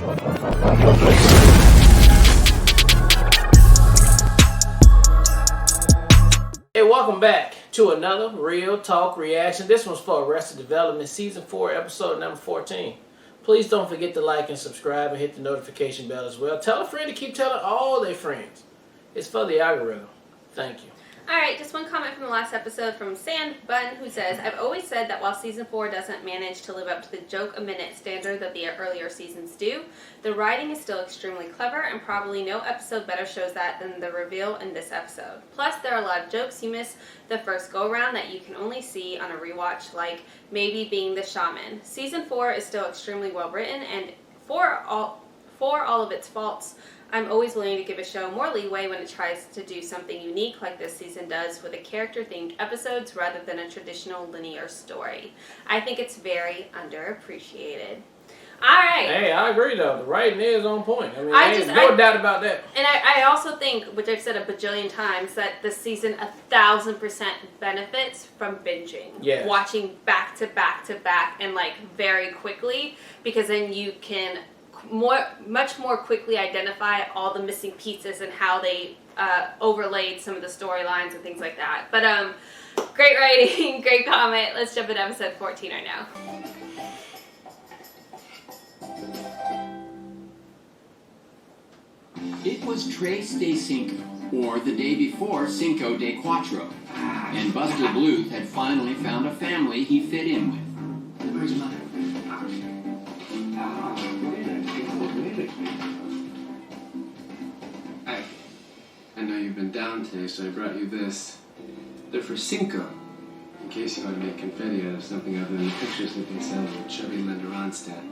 Hey, welcome back to another Real Talk reaction. This one's for Arrested Development Season 4, Episode number 14. Please don't forget to like and subscribe and hit the notification bell as well. Tell a friend to keep telling all their friends. It's for the algorithm. Thank you. Alright, just one comment from the last episode from Sand Bun, who says, I've always said that while Season 4 doesn't manage to live up to the joke-a-minute standard that the earlier seasons do, the writing is still extremely clever, and probably no episode better shows that than the reveal in this episode. Plus, there are a lot of jokes you miss the first go-around that you can only see on a rewatch, like maybe being the shaman. Season 4 is still extremely well-written, and for all of its faults, I'm always willing to give a show more leeway when it tries to do something unique like this season does with a character-themed episodes rather than a traditional linear story. I think it's very underappreciated. Alright. Hey, I agree though. The writing is on point. I mean, there's no doubt about that. And I also think, which I've said a bajillion times, that this season 1,000% benefits from binging. Yes. Watching back to back to back and like very quickly, because then you can much more quickly identify all the missing pieces and how they overlaid some of the storylines and things like that. But great writing, great comment. Let's jump into episode 14 right now. It was Tres de Cinco, or the day before Cinco de Cuatro, and Buster Bluth had finally found a family he fit in with. Where's Mother? I know you've been down today, so I brought you this. They're for Cinco, in case you want to make confetti out of something other than the pictures that they sell of chubby Linda Ronstadt.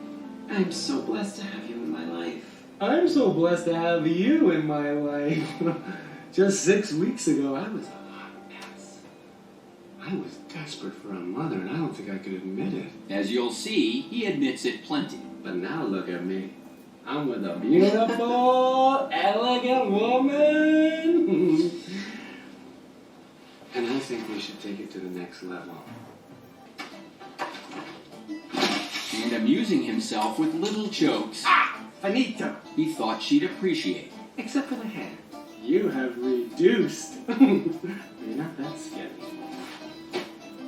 I'm so blessed to have you in my life. I'm so blessed to have you in my life. Just 6 weeks ago, I was a hot mess. I was desperate for a mother, and I don't think I could admit it. As you'll see, he admits it plenty. But now look at me. I'm with a beautiful, elegant woman. And I think we should take it to the next level. And amusing himself with little jokes Finito. he thought she'd appreciate. Except for the hair. You have reduced. You're not that skinny.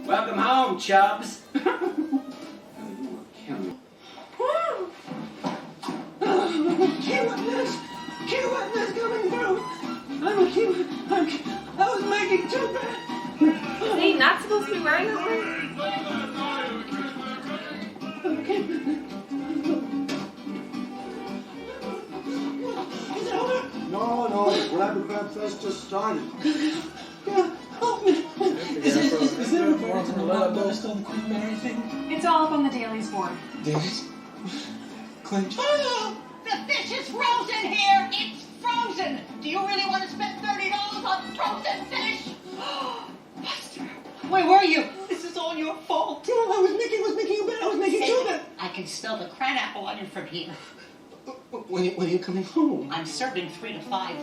Welcome home, Chubbs. You will kill me. Key witness coming through. I'm a key witness. I was making too bad. Is he not supposed to be wearing that Okay. Is it over? No, the Grab the Crab Fest just started. Help me. Is there a version of my ghost on the Queen Mary thing? It's all up on the Daily's board. Davis? Clinch? Oh, the fish is frozen here! It's frozen! Do you really want to spend $30 on frozen fish? Buster, where were you? This is all your fault. I was making a bet. I was making two bets. I can smell the cranapple onion from here. When are you coming home? I'm serving 3 to 5.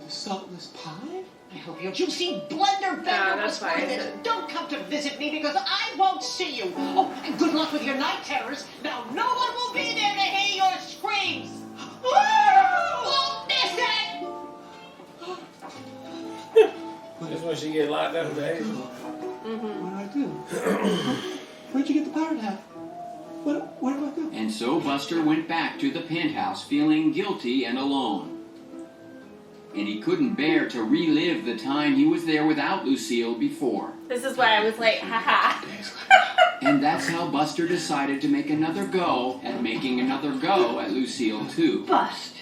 The saltless pie? I hope your juicy blender bender that's was worth it. Don't come to visit me because I won't see you. Oh, and good luck with your night terrors. Now no one will be there to hear your screams. Won't miss it! That's when she get locked up with the Hazel. What do I do? Where'd you get the pirate hat? Where do I go? And so Buster went back to the penthouse feeling guilty and alone. And he couldn't bear to relive the time he was there without Lucille before. This is why I was like, haha. And that's how Buster decided to make another go at making another go at Lucille too. Buster.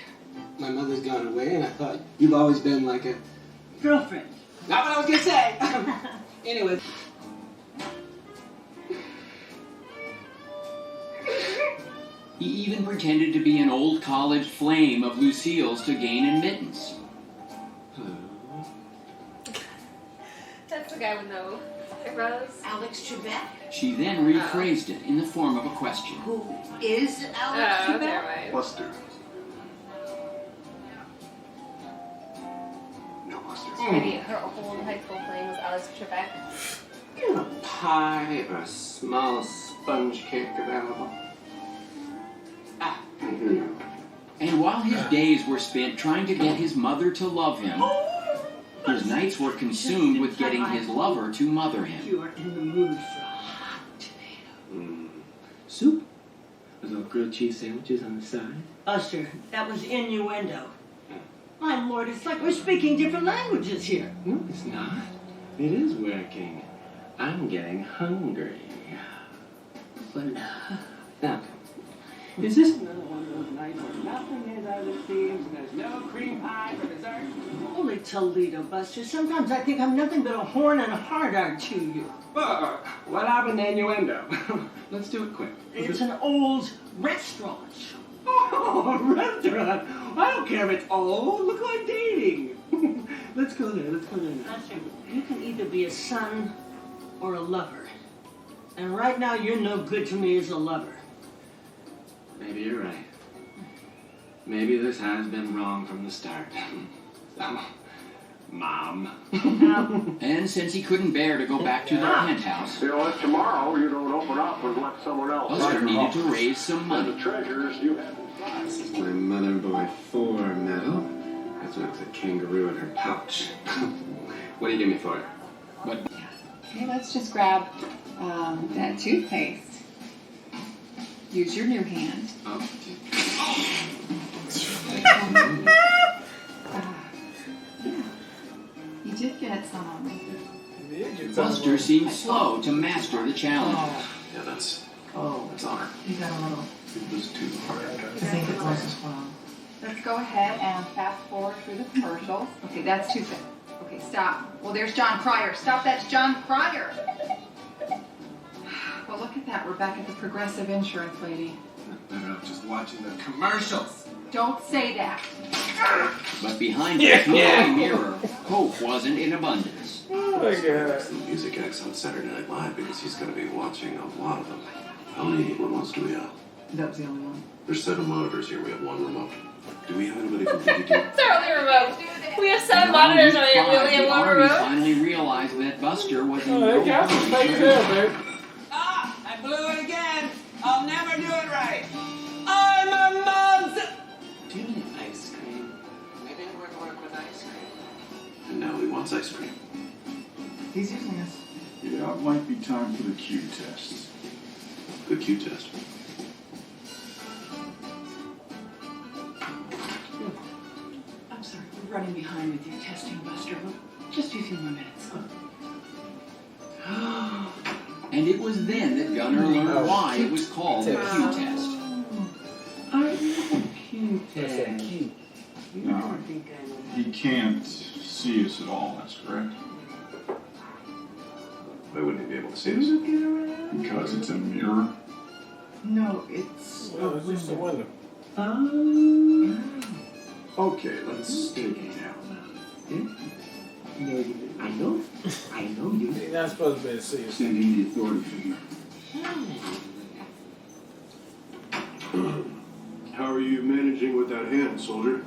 My mother's gone away, and I thought you've always been like a Girlfriend. Not what I was gonna say. Anyway. He even pretended to be an old college flame of Lucille's to gain admittance. That's the guy with no eyebrows. Alex Trebek? She then rephrased it in the form of a question. Who is Alex Trebek? Never mind. Buster. No, Buster. Maybe her old high school flame was Alex Trebek. A pie or a small sponge cake available? Ah, thank And while his days were spent trying to get his mother to love him, his nights were consumed with getting his lover to mother him. You are in the mood for a hot tomato. Soup? With little grilled cheese sandwiches on the side? Buster, that was innuendo. My lord, it's like we're speaking different languages here. No, it's not. It is working. I'm getting hungry. But now, is this another one of those nights where nothing is as it seems and there's no cream pie for dessert? Holy Toledo, Buster. Sometimes I think I'm nothing but a horn and a hard art to you. What happened to innuendo? Let's do it quick. It's an old restaurant. Oh, a restaurant. I don't care if it's old. Look who I'm dating. Let's go there. Buster, you can either be a son or a lover. And right now, you're no good to me as a lover. Maybe you're right. Maybe this has been wrong from the start. Mom. And since he couldn't bear to go back to the penthouse, You know, if tomorrow you don't open up and let someone else Buster needed to raise some money. the treasures you have inside. This is my Mother Boy 4 medal. That's when it's a kangaroo in her pouch. What do you give me for it? Okay, let's just grab that toothpaste. Use your new hand. Oh. Yeah. You did get some on me. Buster seemed slow to master the challenge. Yeah, that's Oh, honor. you got a little. It was too hard. I think it was as well. Let's go ahead and fast forward through the commercials. Okay, that's too quick. Okay, stop. Well, there's John Cryer. Stop, that's John Cryer. Well, look at that. We're back at the Progressive Insurance lady. Better off just watching the commercials. Don't say that. But behind the smoky mirror, hope wasn't in abundance. Oh my god. The music acts on Saturday Night Live because he's going to be watching a lot of them. How many ones do we have? That was the only one. There's 7 monitors here. We have 1 remote. Do we have anybody from DVD? It's our only remote. We have 7 monitors on here. We only have The 1 army remote. finally realized that Buster was in Oh, no that got some fake hurry. tail, babe. Ah, I blew it again. I'll never do it right. I'm a monster. Do you need ice cream? Maybe it would work with ice cream. And now he wants ice cream. He's using us. Yeah, it might be time for the Q test. The Q test. I'm sorry, we're running behind with your testing, Buster. Just a few more minutes. And it was then that Gunnar learned why it was called the Q test. That's so cute. No, he can't see us at all, that's correct. Why wouldn't he be able to see us? Because it's a mirror. No, it's Well, it's just a window. Okay, let's take it down. I know you. You're not supposed to be able to see us. Sending the authority figure. How are you managing with that hand, soldier?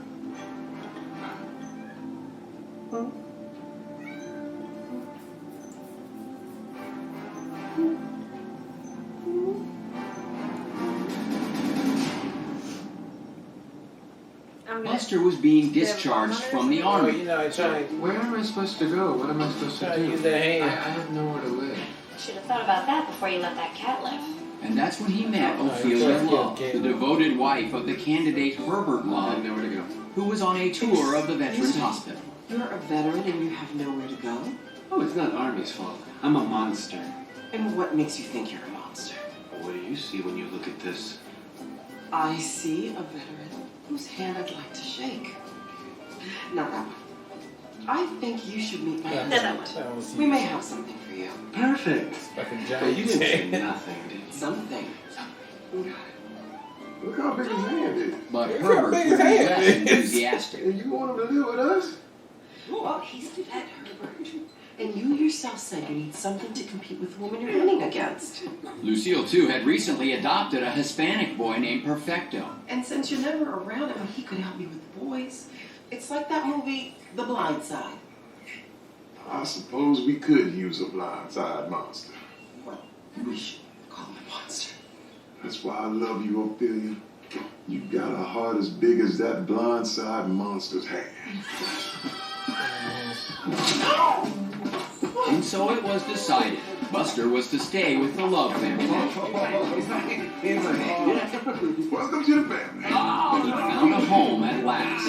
Buster was being discharged from the Oh, army. you know, I try to Where am I supposed to go? What am I supposed to do? use that I hand. have nowhere to live. Should have thought about that before you let that cat live. And that's when he met Oh, Ophelia yeah, Love, yeah. the devoted wife of the candidate Herbert I Love, have nowhere to go. who was on a tour of the Veterans Hospital. You're a veteran and you have nowhere to go? Oh, it's not Army's fault. I'm a monster. And what makes you think you're a monster? What do you see when you look at this? I see a veteran whose hand I'd like to shake. Not that one. I think you should meet my Yeah, husband. that was We may have something for you. Perfect. fucking But giant. you didn't say nothing, did you? Something. Look how big his hand is. But Look how Herbert big was his hand less is. enthusiastic. And you want him to live with us? Well, he's a vet, Herbert. And you yourself said you need something to compete with the woman you're running against. Lucille, too, had recently adopted a Hispanic boy named Perfecto. And since you're never around him, he could help you with the boys. It's like that movie, The Blind Side. I suppose we could use a blindside monster. Well, we should call him a monster. That's why I love you, Ophelia. You got a heart as big as that blindside monster's hand. And so it was decided Buster was to stay with the Love family. Welcome to the family. He found a home at last.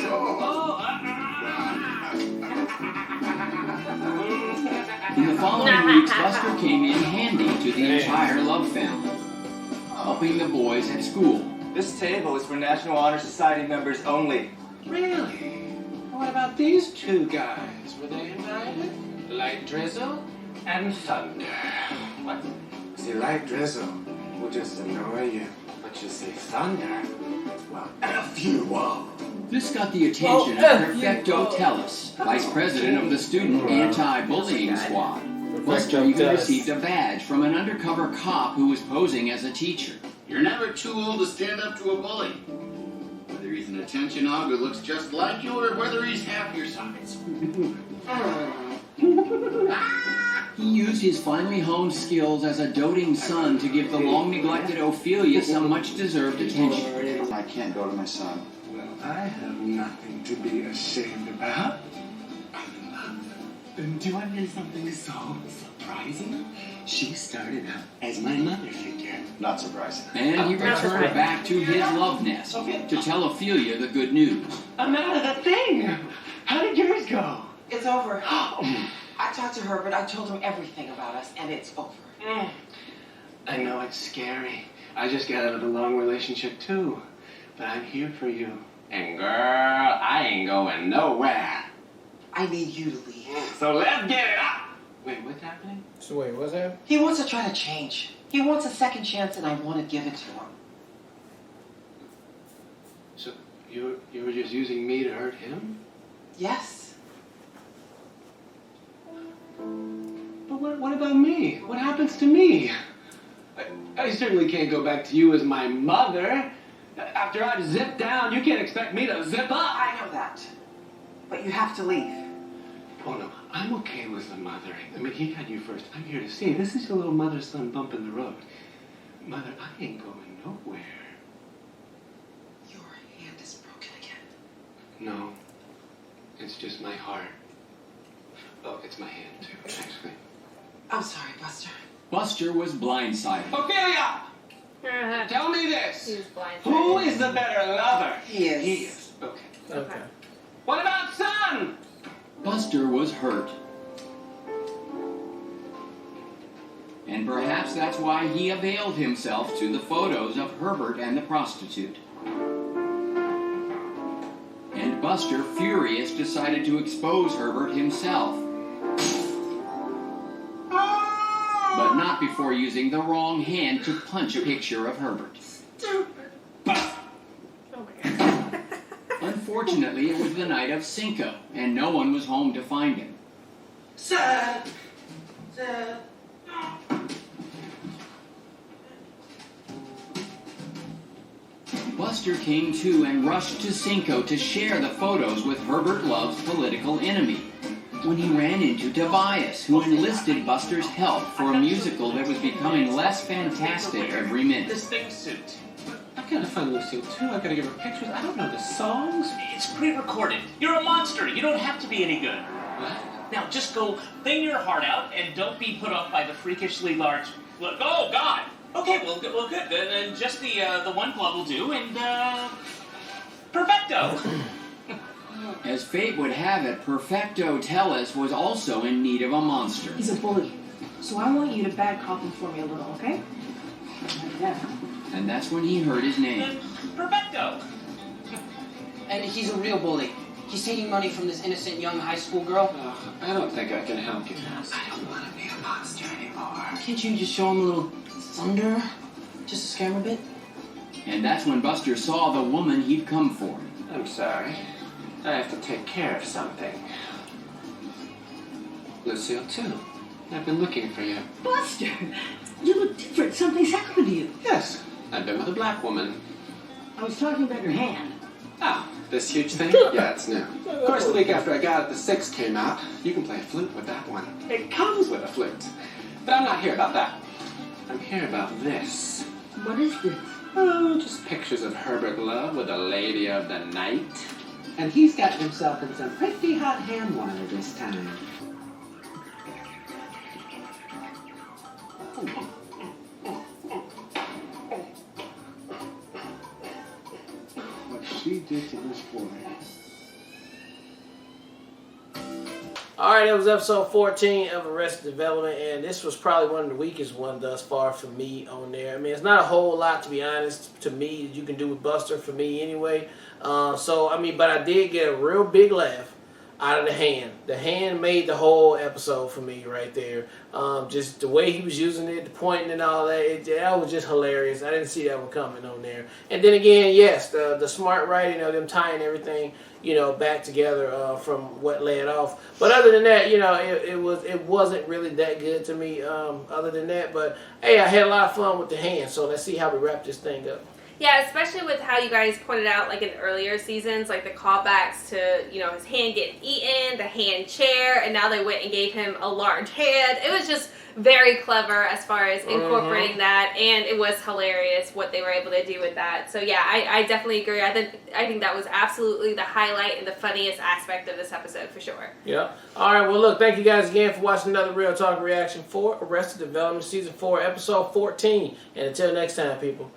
In the following weeks, Buster came in handy to the entire Love family, helping the boys at school. This table is for National Honor Society members only. Really? What about these two guys? Were they invited? Light drizzle and thunder. What? See, light drizzle will just annoy you. But you see thunder, well, F you all. This got the attention of Perfecto Tellus, vice president of the Student Anti-Bullying Squad. Buster even received a badge from an undercover cop who was posing as a teacher. You're never too old to stand up to a bully. Whether he's an attention hog who looks just like you or whether he's half your size. He used his finely honed skills as a doting son to give the long-neglected Ophelia some much-deserved attention. I can't go to my son. Well, I have nothing to be ashamed about. And do you want to hear something so surprising? She started out as my mother figure. Not surprising. And he returned back to his love nest to tell Ophelia the good news. I'm out of the thing. How did yours go? It's over. I talked to Herbert. I told him everything about us, and it's over. I know it's scary. I just got out of a long relationship, too. But I'm here for you. And girl, I ain't going nowhere. I need you to leave. So let's get it up. Wait, what's happening? So wait, what's that? He wants to try to change. He wants a second chance, and I want to give it to him. So you were just using me to hurt him? Yes. But what about me? What happens to me? I certainly can't go back to you as my mother. After I've zipped down, you can't expect me to zip up. I know that. But you have to leave. Oh, no. I'm okay with the mothering. I mean, he had you first. I'm here to see. This is your little mother-son bump in the road. Mother, I ain't going nowhere. Your hand is broken again. No. It's just my heart. Oh, it's my hand, too, actually. I'm sorry, Buster. Buster was blindsided. Ophelia! Tell me this. He was blindsided. Who is the better lover? He is. He is. Okay. Okay. What about son? Buster was hurt. And perhaps that's why he availed himself to the photos of Herbert and the prostitute. And Buster, furious, decided to expose Herbert himself. But not before using the wrong hand to punch a picture of Herbert. Unfortunately, it was the night of Cinco, and no one was home to find him. Sir! Buster came to and rushed to Cinco to share the photos with Herbert Love's political enemy, when he ran into Tobias, who enlisted Buster's help for a musical that was becoming less fantastic every minute. This thing suit. I gotta find Lucille, too. I gotta give her pictures. I don't know the songs. It's pre-recorded. You're a monster. You don't have to be any good. What? Now, just go clean your heart out and don't be put off by the freakishly large... Look, oh, God. Okay, well, good. Then just the one glove will do, and, perfecto. As fate would have it, Perfecto Tellus was also in need of a monster. He's a bully. So I want you to bad cop him for me a little, okay? Yeah. And that's when he heard his name. Perfecto. And he's a real bully. He's taking money from this innocent young high school girl. I don't think I can help you. I don't want to be a monster anymore. Can't you just show him a little thunder? Just to scare him a bit? And that's when Buster saw the woman he'd come for. I'm sorry. I have to take care of something. Lucille, too. I've been looking for you. Buster, you look different. Something's happened to you. Yes, I've been with a black woman. I was talking about your hand. Oh, this huge thing? Yeah, it's new. Of course, the week after I got it, the 6 came out. You can play a flute with that one. It comes with a flute. But I'm not here about that. I'm here about this. What is this? Oh, just pictures of Herbert Love with a lady of the night. And he's gotten himself in some pretty hot ham wire this time. What she did to this boy. Alright, that was episode 14 of Arrested Development, and this was probably one of the weakest ones thus far for me on there. I mean, it's not a whole lot, to be honest, to me, that you can do with Buster, for me anyway. But I did get a real big laugh out of the hand. The hand made the whole episode for me right there. Just the way he was using it, the pointing and all that, that was just hilarious. I didn't see that one coming on there. And then again, yes, the smart writing of them tying everything, back together from what led off. But other than that, it wasn't really that good to me. Other than that, but hey, I had a lot of fun with the hand. So let's see how we wrap this thing up. Yeah, especially with how you guys pointed out, like in earlier seasons, like the callbacks to, his hand getting eaten, the hand chair, and now they went and gave him a large hand. It was just very clever as far as incorporating that, and it was hilarious what they were able to do with that. So yeah, I definitely agree. I think that was absolutely the highlight and the funniest aspect of this episode for sure. Yeah. All right. Well, look, thank you guys again for watching another Real Talk reaction for Arrested Development Season 4, Episode 14. And until next time, people.